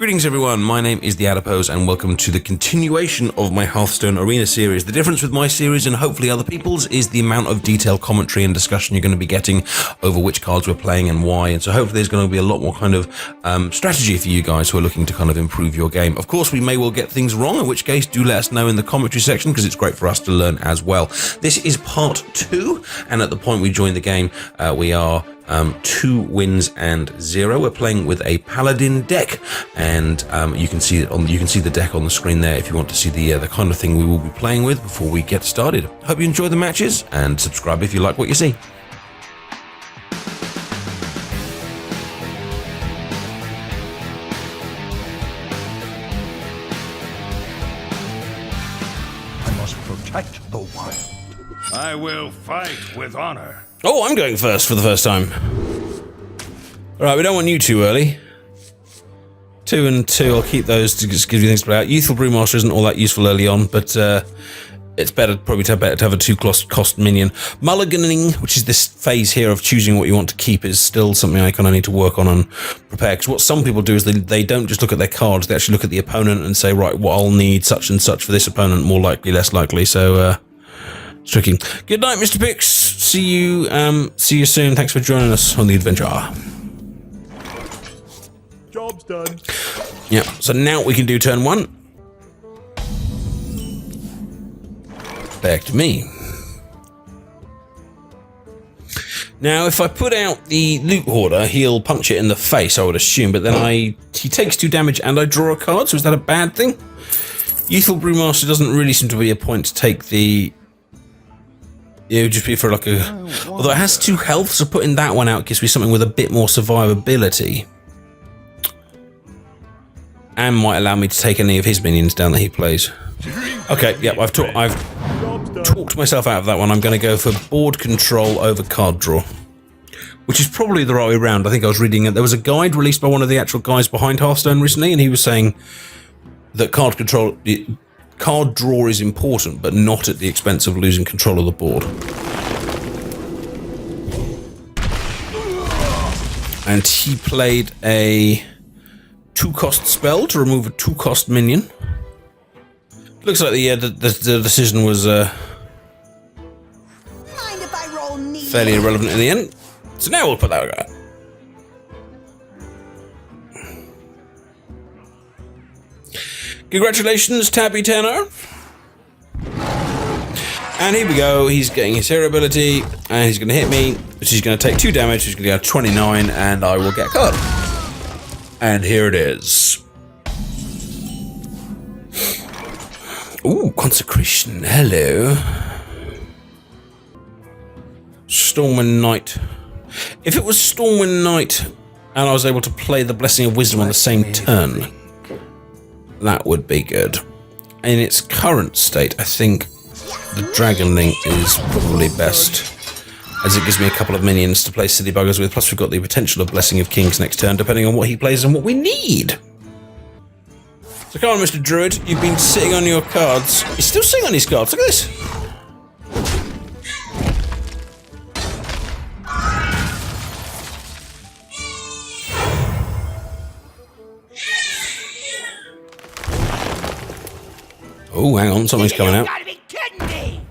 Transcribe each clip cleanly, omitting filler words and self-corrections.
Greetings everyone, my name is TheAdipose and welcome to the continuation of my Hearthstone Arena series. The difference with my series and hopefully other people's is the amount of detailed commentary and discussion you're going to be getting over which cards we're playing and why, and so hopefully there's going to be a lot more kind of strategy for you guys who are looking to kind of improve your game. Of course, we may well get things wrong, in which case do let us know in the commentary section because it's great for us to learn as well. This is part 2, and at the point we joined the game, we are 2 wins and 0. We're playing with a Paladin deck, and you can see the deck on the screen there if you want to see the kind of thing we will be playing with before we get started. Hope you enjoy the matches and subscribe if you like what you see. I must protect the wild. I will fight with honor. Oh, I'm going first for the first time. Alright, we don't want you too early. 2 and 2, I'll keep those to just give you things to play out. Youthful Brewmaster isn't all that useful early on, but it's probably better to have a 2-cost minion. Mulliganing, which is this phase here of choosing what you want to keep, is still something I kind of need to work on and prepare. Because what some people do is they don't just look at their cards, they actually look at the opponent and say, right, well, I'll need such and such for this opponent, more likely, less likely, so it's tricky. Good night, Mr. Pix. See you soon. Thanks for joining us on the adventure. Job's done. Yeah, so now we can do turn 1. Back to me. Now, if I put out the Loot Hoarder, he'll punch it in the face, I would assume, but then he takes 2 damage and I draw a card, so is that a bad thing? Youthful Brewmaster doesn't really seem to be a point to take the... It would just be for like a... Although it has 2 health, so putting that one out gives me something with a bit more survivability. And might allow me to take any of his minions down that he plays. Okay, yep, I've talked myself out of that one. I'm going to go for board control over card draw. Which is probably the right way around. I think I was reading it. There was a guide released by one of the actual guys behind Hearthstone recently, and he was saying that card draw is important, but not at the expense of losing control of the board. And he played a 2-cost spell to remove a 2-cost minion. Looks like the decision was fairly irrelevant in the end. So now we'll put that guy. Congratulations, Tabby Tanner. And here we go. He's getting his hero ability, and he's going to hit me, which is going to take 2 damage. He's going to go 29, and I will get a card. And here it is. Ooh, Consecration. Hello. Stormwind Knight. If it was Stormwind Knight, and I was able to play the Blessing of Wisdom on the same turn, that would be good. In its current state, I think the Dragon Link is probably best, as it gives me a couple of minions to play City Buggers with, plus we've got the potential of Blessing of Kings next turn, depending on what he plays and what we need. So come on, Mr. Druid, you've been sitting on your cards. He's still sitting on his cards, look at this. Oh, hang on, something's coming out. Gotta be kidding me!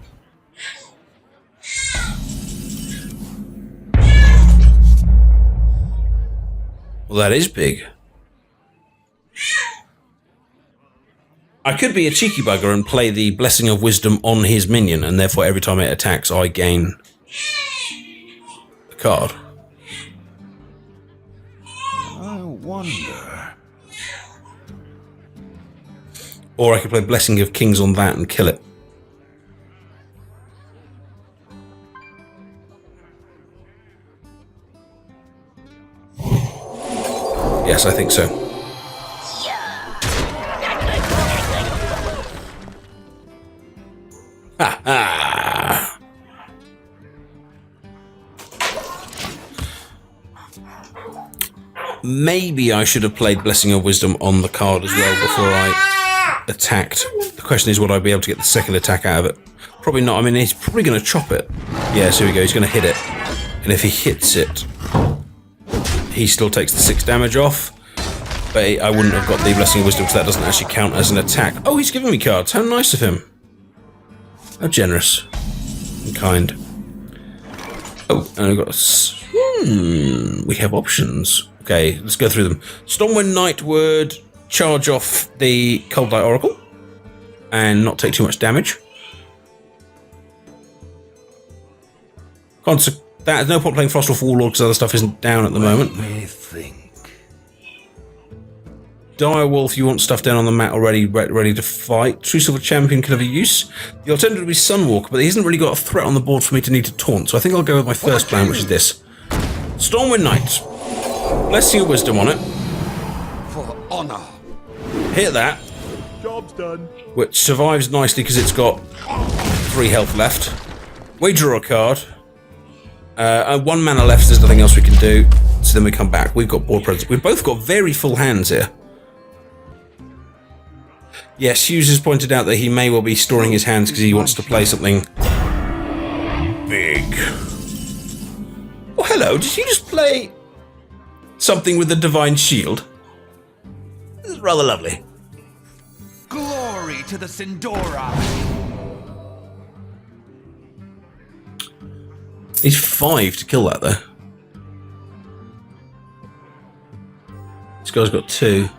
Well, that is big. I could be a cheeky bugger and play the Blessing of Wisdom on his minion, and therefore every time it attacks, I gain a card. I wonder. Or I could play Blessing of Kings on that and kill it. Yes, I think so. Ha ha! Maybe I should have played Blessing of Wisdom on the card as well before I attacked. The question is, would I be able to get the second attack out of it? Probably not. I mean, he's probably going to chop it. Yeah, so here we go. He's going to hit it. And if he hits it, he still takes the 6 damage off. But I wouldn't have got the Blessing of Wisdom because that doesn't actually count as an attack. Oh, he's giving me cards. How nice of him. How generous and kind. Oh, and I've got... we have options. Okay, let's go through them. Stormwind Knight would charge off the Cold Light Oracle and not take too much damage. There's no point playing Frostwolf Warlord because other stuff isn't down at the moment. Let me think. Direwolf, you want stuff down on the mat already, ready to fight. True Silver Champion can have a use. The alternative would be Sunwalker, but he hasn't really got a threat on the board for me to need to taunt, so I think I'll go with my first plan, which is this. Stormwind Knight. Blessing of Wisdom on it. For honor. Hit that. Job's done. Which survives nicely because it's got 3 health left. We draw a card. 1 mana left, there's nothing else we can do. So then we come back. We've got board presence. We've both got very full hands here. Yes, Hughes has pointed out that he may well be storing his hands because he wants to play something big. Oh, hello. Did you just play something with the Divine Shield? This is rather lovely. Glory to the Sindora! He's 5 to kill that, though. This guy's got 2.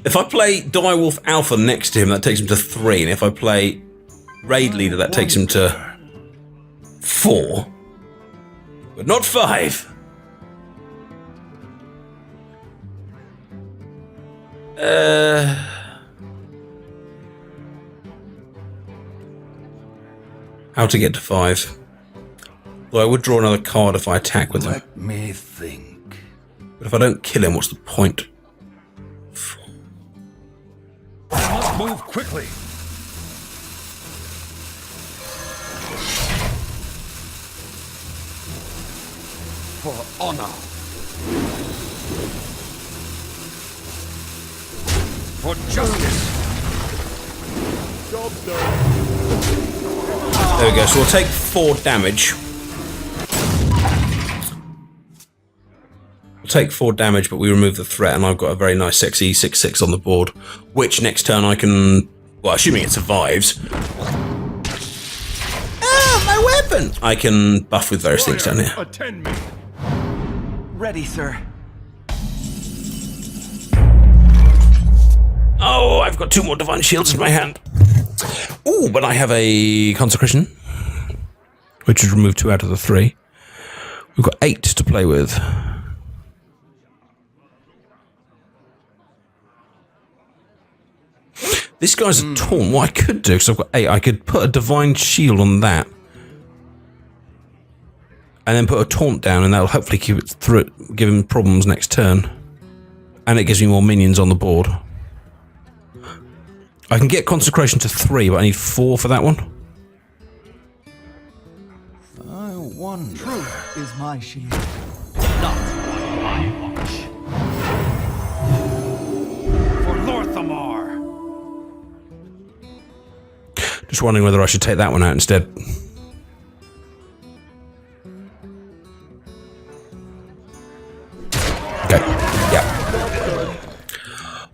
If I play Direwolf Alpha next to him, that takes him to 3, and if I play Raid Leader, that takes him to 4. But not 5. How to get to 5? Though I would draw another card if I attack with him. Let me think. But if I don't kill him, what's the point? I must move quickly. For honor. For justice. Job's done. There we go, so we'll take 4 damage. We'll take 4 damage, but we remove the threat, and I've got a very nice sexy 6/6 on the board, which next turn I can... Well, assuming it survives... Ah, my weapon! I can buff with various things down here. Attend me. Ready, sir. Oh, I've got 2 more Divine Shields in my hand. Ooh, but I have a Consecration, which would remove 2 out of the 3. We've got 8 to play with. This guy's a taunt. What I could do, because I've got 8, I could put a Divine Shield on that. And then put a taunt down, and that'll hopefully keep it through, give him problems next turn. And it gives me more minions on the board. I can get Consecration to 3, but I need 4 for that one. I wonder. Truth is my shield. Not my watch. For Lorthamar. Just wondering whether I should take that one out instead. Okay, yeah.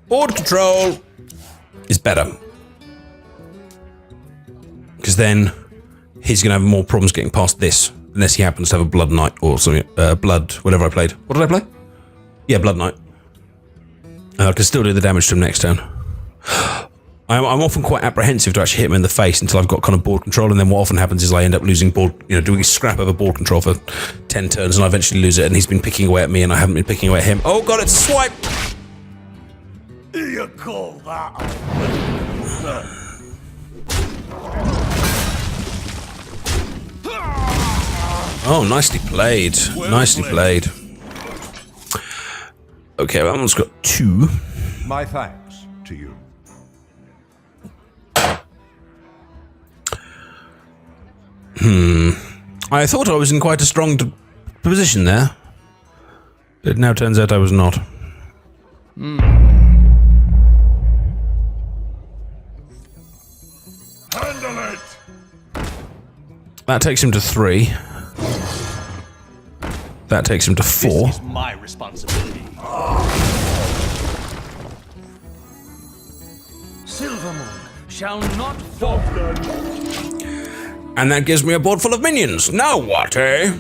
Board control is better. Because then he's going to have more problems getting past this. Unless he happens to have a Blood Knight or something. Blood, whatever I played. What did I play? Yeah, Blood Knight. I can still do the damage to him next turn. I'm often quite apprehensive to actually hit him in the face until I've got kind of board control, and then what often happens is I end up losing board, doing a scrap over board control for 10 turns, and I eventually lose it, and he's been picking away at me, and I haven't been picking away at him. Oh god, it's a swipe! You call that Oh, nicely played. Nicely played. Okay, that one's got 2. My thanks to you. I thought I was in quite a strong position there. It now turns out I was not. Handle it. That That takes him to 3. That takes him to 4. This is my responsibility. Silvermoon shall not fall. And that gives me a board full of minions. Now what, eh?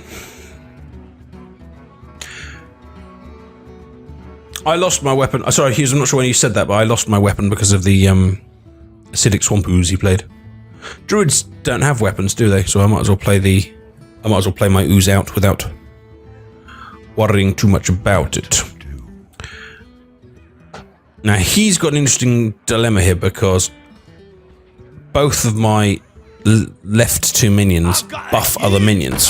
I lost my weapon. Sorry, Hughes, I'm not sure when you said that, but I lost my weapon because of the acidic swamp ooze he played. Druids don't have weapons, do they? So I might as well play my ooze out without worrying too much about it. Now he's got an interesting dilemma here because both of my left 2 minions buff other minions.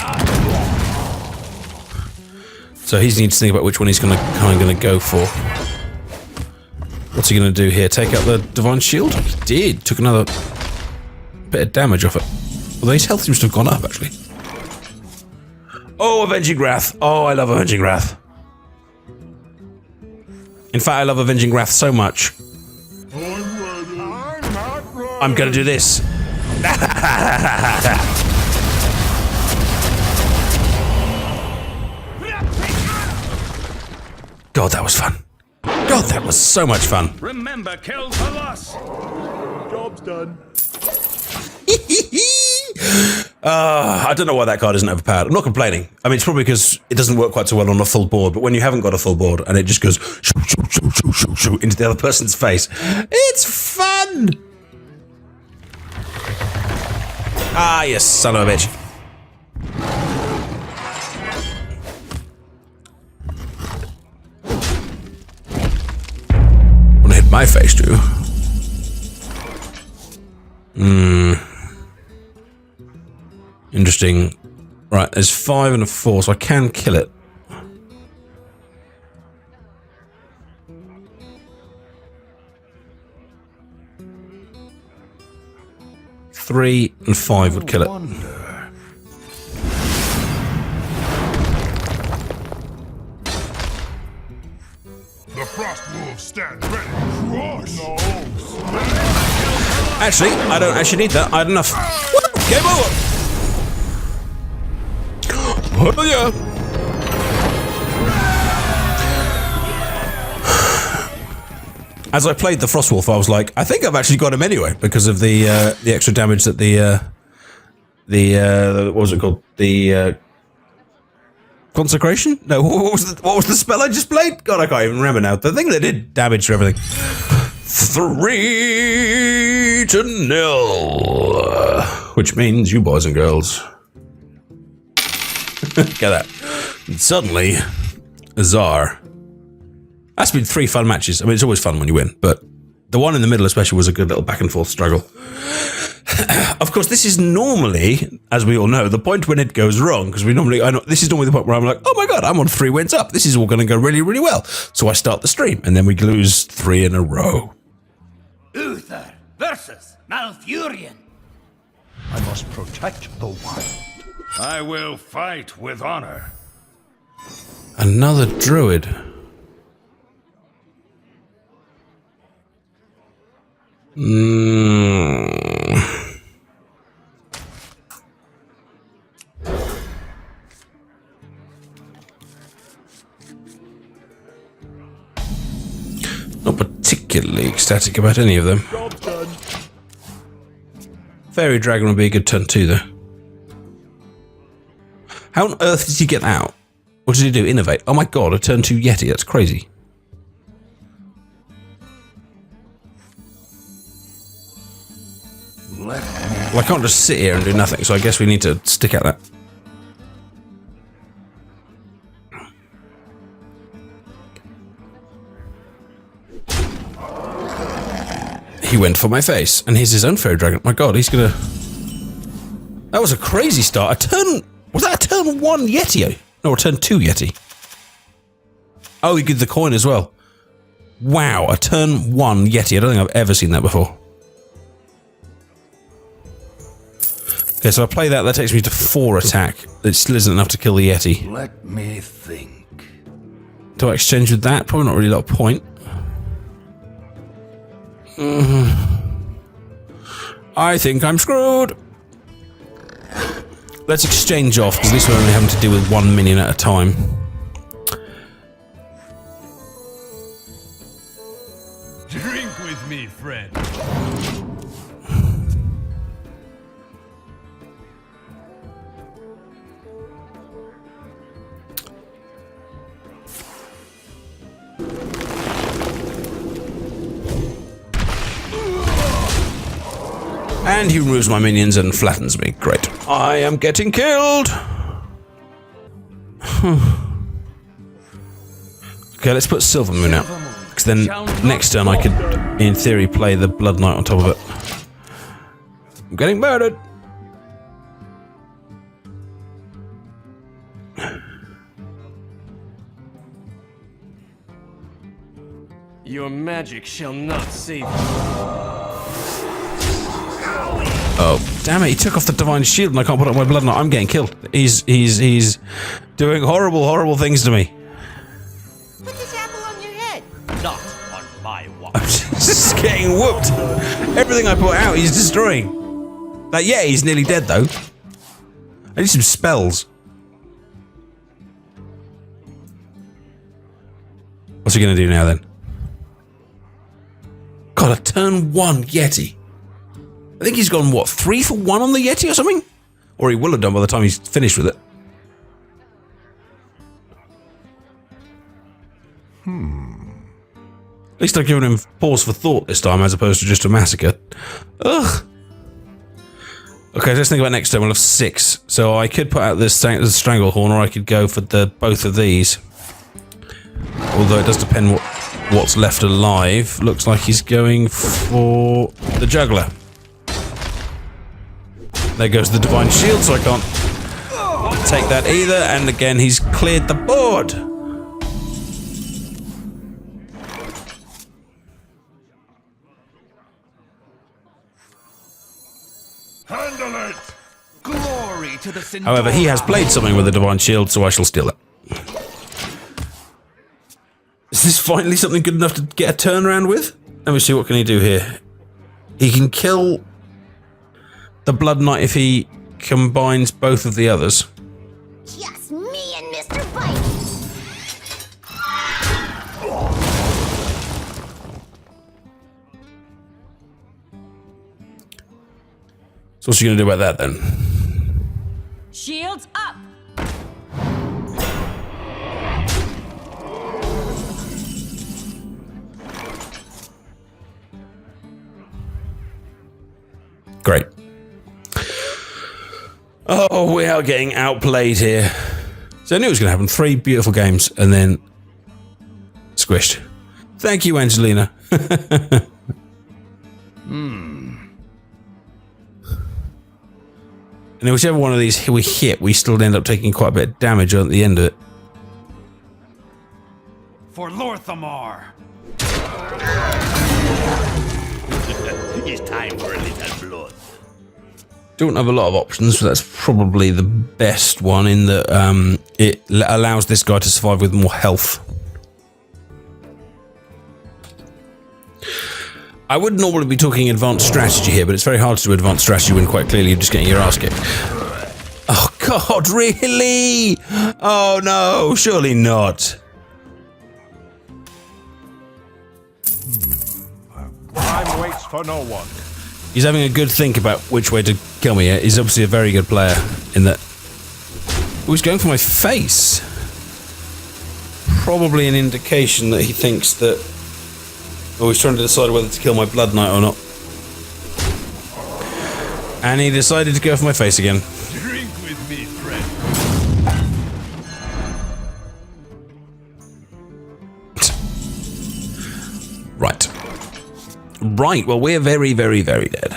So he needs to think about which one he's kind of going to go for. What's he going to do here? Take out the Divine Shield? He did. Took another bit of damage off it. Although his health seems to have gone up, actually. Oh, Avenging Wrath. Oh, I love Avenging Wrath. In fact, I love Avenging Wrath so much. I'm going to do this. God, that was fun. God, that was so much fun. Remember, kill the loss. Job's done. I don't know why that card isn't overpowered. I'm not complaining. I mean, it's probably because it doesn't work quite so well on a full board, but when you haven't got a full board and it just goes shoo, shoo, shoo, shoo, shoo, shoo, into the other person's face, it's fun! Ah, yes, son of a bitch. Wanna hit my face too? Interesting. Right, there's 5 and a 4, so I can kill it. Three and 5 would kill it. The frost wolves stand ready. Crush. Actually, I don't actually need that. I had enough. Game over. Oh yeah. As I played the Frostwolf, I was like, I think I've actually got him anyway because of the extra damage that the what was it called? The Consecration? No, what was the spell I just played? God, I can't even remember now. The thing that did damage to everything. 3-0, which means you boys and girls. Get that. And suddenly, Azar. That's been 3 fun matches. I mean, it's always fun when you win, but the one in the middle especially was a good little back and forth struggle. Of course, this is normally, as we all know, the point when it goes wrong, because this is normally the point where I'm like, oh my god, I'm on 3 wins up. This is all going to go really, really well. So I start the stream, and then we lose 3 in a row. Uther versus Malfurion. I must protect the wild. I will fight with honor. Another druid. Not particularly ecstatic about any of them. Job's done. Fairy Dragon would be a good turn too, though. How on earth did he get out? What did he do? Innovate? Oh my god, a turn 2 Yeti. That's crazy. Well, I can't just sit here and do nothing, so I guess we need to stick at that. He went for my face, and here's his own Fairy Dragon. My god, he's gonna... That was a crazy start. Was that a turn 1 Yeti? No, a turn 2 Yeti. Oh, he did the coin as well. Wow, a turn 1 Yeti. I don't think I've ever seen that before. Okay, so I play that. That takes me to 4 attack. It still isn't enough to kill the Yeti. Let me think. Do I exchange with that? Probably not really a lot of point. I think I'm screwed. Let's exchange off, because at least we're only having to deal with one minion at a time. Drink with me, friend. And he removes my minions and flattens me. Great. I am getting killed! Okay, let's put Silver Moon out. Because then next turn I could, in theory, play the Blood Knight on top of it. I'm getting murdered! Your magic shall not save you. Oh, damn it, he took off the Divine Shield and I can't put up my Blood Knight. I'm getting killed. He's doing horrible, horrible things to me. Put this apple on your head. Not on my watch. I'm just getting whooped. Everything I put out, he's destroying. Like, yeah, he's nearly dead, though. I need some spells. What's he gonna do now, then? God, a turn 1 Yeti. I think he's gone, what, 3 for 1 on the Yeti or something? Or he will have done by the time he's finished with it. At least I've given him pause for thought this time, as opposed to just a massacre. Ugh. Okay, let's think about next turn. We'll have 6. So I could put out this Stranglehorn, or I could go for both of these. Although it does depend what's left alive. Looks like he's going for the Juggler. There goes the Divine Shield, so I can't take that either. And again, he's cleared the board. Handle it! Glory to the Centaur. However, he has played something with the Divine Shield, so I shall steal it. Is this finally something good enough to get a turnaround with? Let me see, what can he do here? He can kill the Blood Knight if he combines both of the others. Just me and Mr. Bite. So what's he going to do about that then? Shields up. Great. Oh, we are getting outplayed here. So I knew it was going to happen. 3 beautiful games and then squished. Thank you, Angelina. And whichever one of these we hit, we still end up taking quite a bit of damage at the end of it. For Lorthamar. It's time for a little blood. Don't have a lot of options, but that's probably the best one in that it allows this guy to survive with more health. I would normally be talking advanced strategy here, but it's very hard to do advanced strategy when quite clearly you're just getting your ass kicked. Oh God, really? Oh no, surely not. Time waits for no one. He's having a good think about which way to kill me. He's obviously a very good player in that. Oh, he's going for my face. Probably an indication that he thinks that. Oh, he's trying to decide whether to kill my Blood Knight or not. And he decided to go for my face again. Drink with me, friend. Right. Right, well, we're very, very, very dead.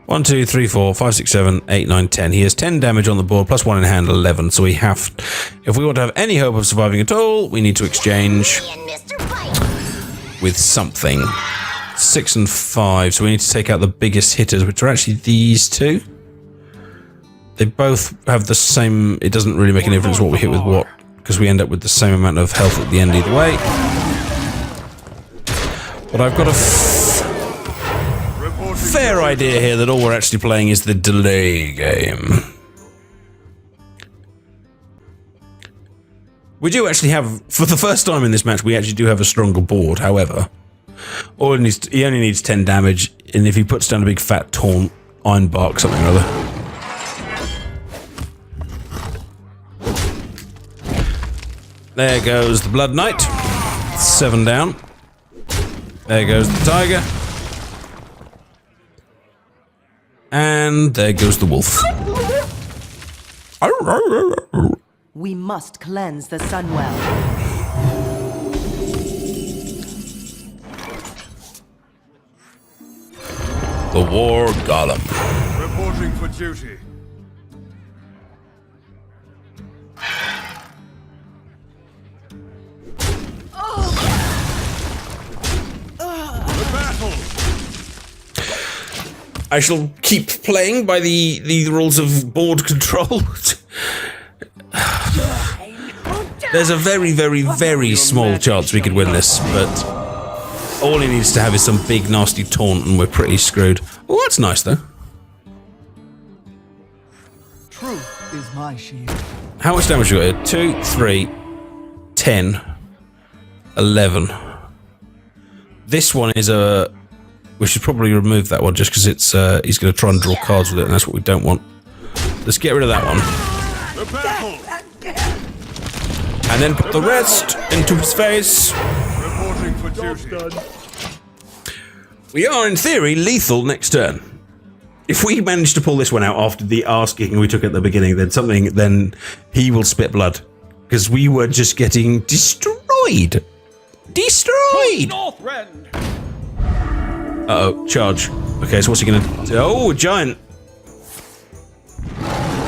One, 2, 3, 4, 5, 6, 7, 8, 9, 10. He has 10 damage on the board, plus 1 in hand, 11. So we have, if we want to have any hope of surviving at all, we need to exchange Me and Mr. Bite. with something. 6 and 5. So we need to take out the biggest hitters, which are actually these two. They both have the same. It doesn't really make any difference what we hit with what, because we end up with the same amount of health at the end either way. But I've got a fair idea here that all we're actually playing is the delay game. We do actually have, for the first time in this match, we actually do have a stronger board, however. He only needs 10 damage, and if he puts down a big fat taunt, iron bark, something or other. There goes the Blood Knight. 7 down. There goes the Tiger. And there goes the Wolf. We must cleanse the Sunwell. The War Golem. Reporting for duty. The battle. I shall keep playing by the rules of board control. There's a very, very, very small chance we could win this, but all he needs to have is some big, nasty taunt and we're pretty screwed. Oh, that's nice, though. Truth is my shield. How much damage you got here? 2, 3, 10, 11. This one is a... We should probably remove that one just because it's he's going to try and draw cards with it, and that's what we don't want. Let's get rid of that one. The battle. And then put the rest into his face. Reporting for duty. We are, in theory, lethal next turn. If we manage to pull this one out after the arse kicking we took at the beginning, then he will spit blood. Because we were just getting destroyed. Destroyed! Northrend. Uh-oh, charge. Okay, so what's he gonna do? Oh, a giant.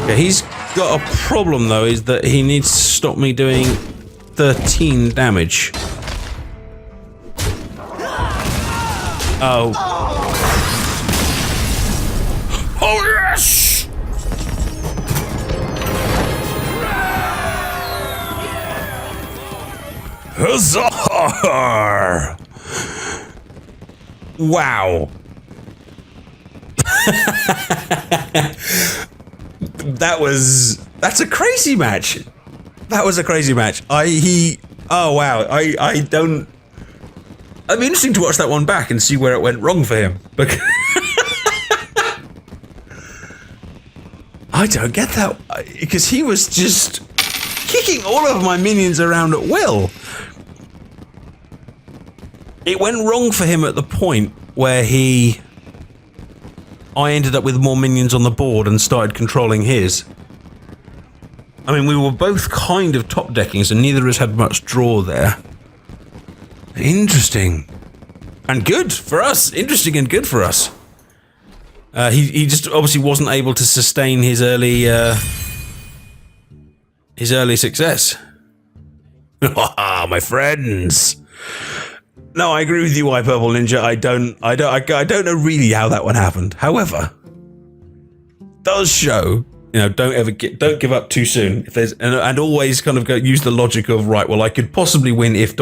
Okay, he's got a problem, though, is that he needs to stop me doing 13 damage. Oh. Oh, yes! Huzzah! Wow. That's a crazy match. That was a crazy match. Oh wow. I don't... It'd be interesting to watch that one back and see where it went wrong for him. Because I don't get that. Because he was just kicking all of my minions around at will. It went wrong for him at the point where I ended up with more minions on the board and started controlling his. I mean, we were both kind of top decking, so neither of us had much draw there. Interesting. And good for us. Interesting and good for us. He just obviously wasn't able to sustain his early success. My friends. No, I agree with you, White Purple Ninja. I don't know really how that one happened. However, does show, you know, don't give up too soon. If there's and always kind of use the logic of, right, well, I could possibly win if ...